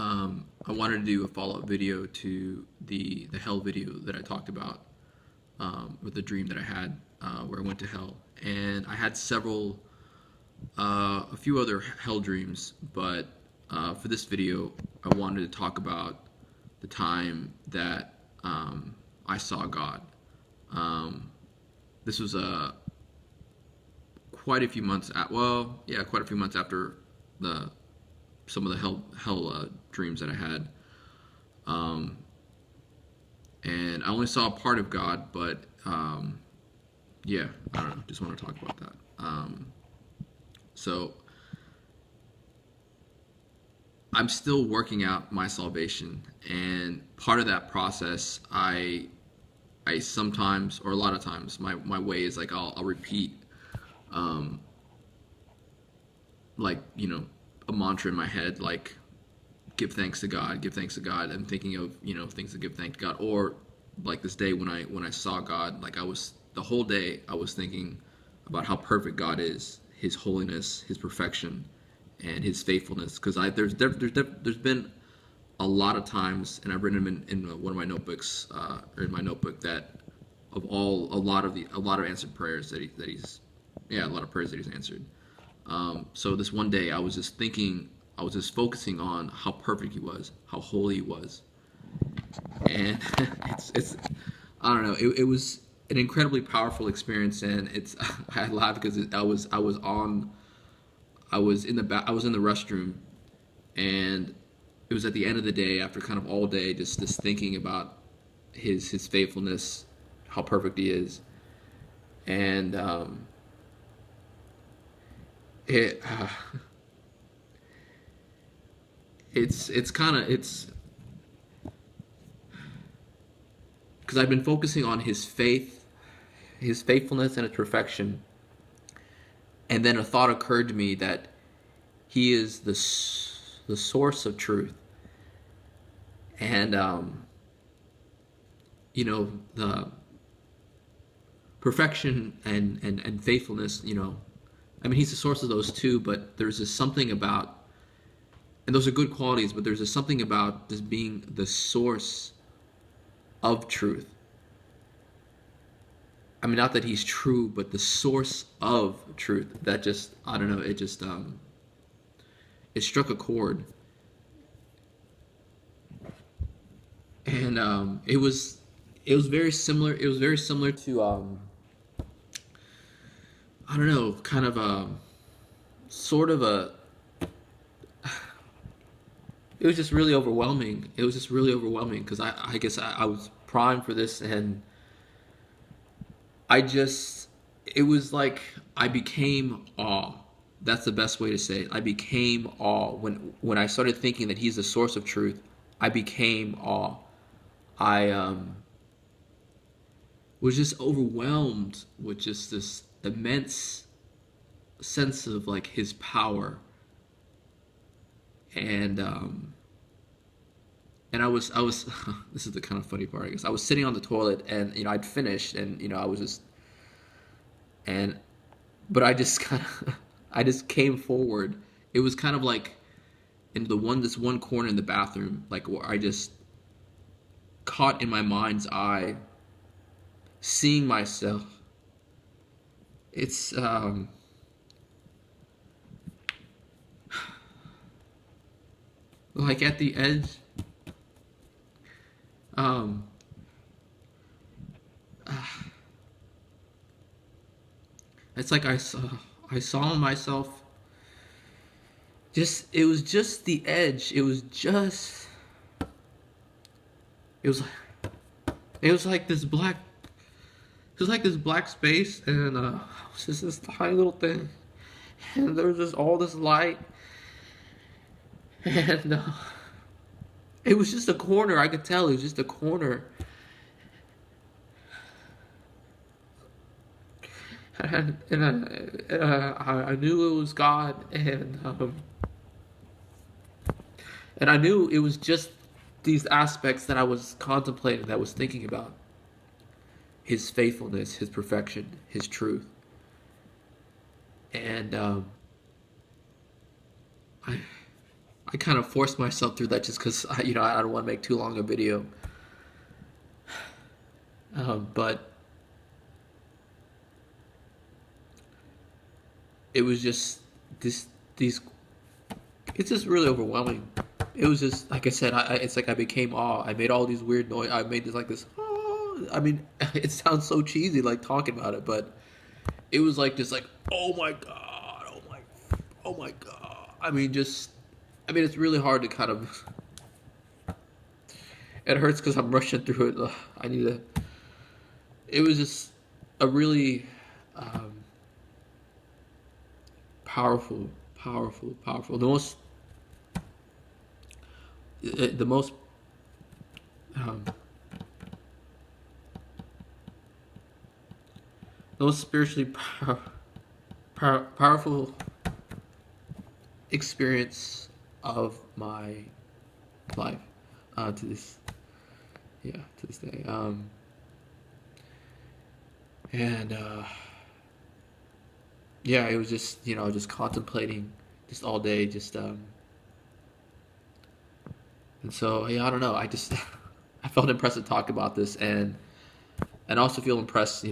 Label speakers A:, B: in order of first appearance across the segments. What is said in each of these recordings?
A: I wanted to do a follow-up video to the hell video that I talked about with the dream that I had where I went to hell, and I had a few other hell dreams, but for this video, I wanted to talk about the time that I saw God. This was quite a few months quite a few months after the some of the hell dreams that I had. And I only saw a part of God, but yeah, I don't know. Just want to talk about that. So I'm still working out my salvation, and part of that process, I sometimes, or a lot of times, my way is like I'll repeat, um, like a mantra in my head, like give thanks to God, give thanks to God. I'm thinking of things to give thanks to God, or like this day when I saw God, like the whole day I was thinking about how perfect God is, His holiness, His perfection, and His faithfulness. Because there's been a lot of times, and I've written them in one of my notebooks, or in my notebook, that a lot of answered prayers that he's a lot of prayers that He's answered. So this one day, I was just focusing on how perfect He was, how holy He was, and it's I don't know. It was an incredibly powerful experience, and I laugh because I was in the restroom, and it was at the end of the day after kind of all day just thinking about His faithfulness, how perfect He is, and it. It's kind of it's because I've been focusing on His faithfulness, and His perfection, and then a thought occurred to me that He is the source of truth, and the perfection and faithfulness. I mean, He's the source of those too, but there's just something about, and those are good qualities, but there's just something about just being the source of truth. I mean, not that He's true, but the source of truth. That just, I don't know, it struck a chord. And it was very similar. It was very similar to I don't know, kind of a sort of a. It was just really overwhelming. It was just really overwhelming because I guess I was primed for this, and I just, it was like I became awe. That's the best way to say it. I became awe when I started thinking that He's the source of truth. I became awe. I was just overwhelmed with just this immense sense of like His power, and I was this is the kind of funny part, I guess. I was sitting on the toilet, and I'd finished, and I was just, and but I just kind of I just came forward. It was kind of like in this one corner in the bathroom, like where I just caught in my mind's eye, seeing myself. It's like at the edge. Um, it's like I saw myself. Just, it was just the edge. It was it was like this black. It was like this black space, and it was just this tiny little thing, and there was just all this light, and it was just a corner. I could tell it was just a corner, and I knew it was God, and I knew it was just these aspects that I was contemplating, that I was thinking about His faithfulness, His perfection, His truth, and I
B: I kind of forced myself through that just because I don't want to make too long a video. But it was just this these. It's just really overwhelming. It was just like I said. It's like I became awe. I made all these weird noise. I made this like this. Oh, I mean, it sounds so cheesy like talking about it, but it was like just like oh my god, oh my god. I mean, it's really hard to kind of. It hurts because I'm rushing through it. Ugh, I need to. It was just a really um, powerful. The most um, the most spiritually powerful experience of my life to this to this day. And yeah, it was just just contemplating just all day, just and so yeah, I don't know. I just I felt impressed to talk about this, and also feel impressed.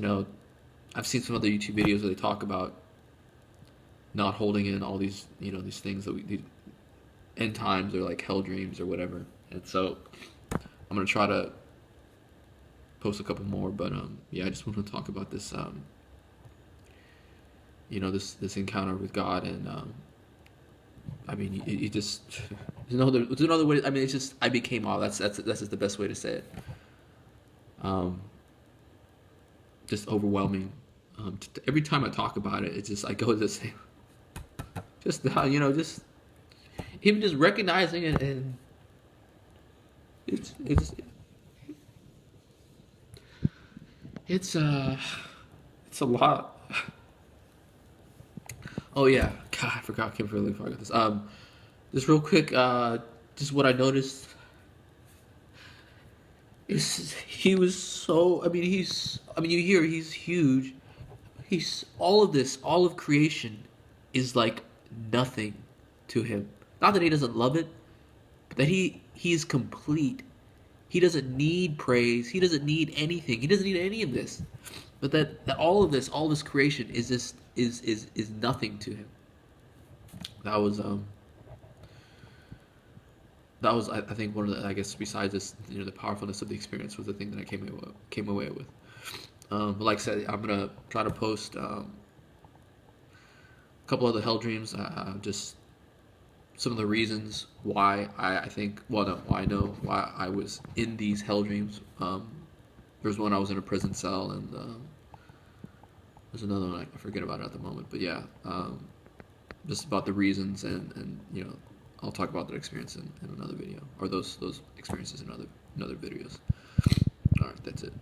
B: I've seen some other YouTube videos where they talk about not holding in all these these things that these end times or like hell dreams or whatever. And so I'm gonna try to post a couple more, but yeah, I just want to talk about this this encounter with God, and I mean, you just there's another way. I mean, it's just I became all. That's just the best way to say it. Um, just overwhelming. Every time I talk about it, it's just I go to the same. Just just even just recognizing it, and it's it's uh it's a lot. Oh yeah, God, I forgot. I can't really forget this. Just real quick. Just what I noticed is he was so. I mean, he's. I mean, you hear he's huge. He's all of this. All of creation is like nothing to him. Not that he doesn't love it, but that he's complete. He doesn't need praise. He doesn't need anything. He doesn't need any of this. But that all this creation is just is nothing to him. That was I think one of the I guess besides this the powerfulness of the experience was the thing that I came away with. But like I said, I'm gonna try to post a couple other hell dreams. Just some of the reasons why I think well no why I know why I was in these hell dreams. There's one I was in a prison cell, and there's another one I forget about it at the moment. But yeah, just about the reasons, and I'll talk about that experience in another video, or those experiences in other videos. All right, that's it.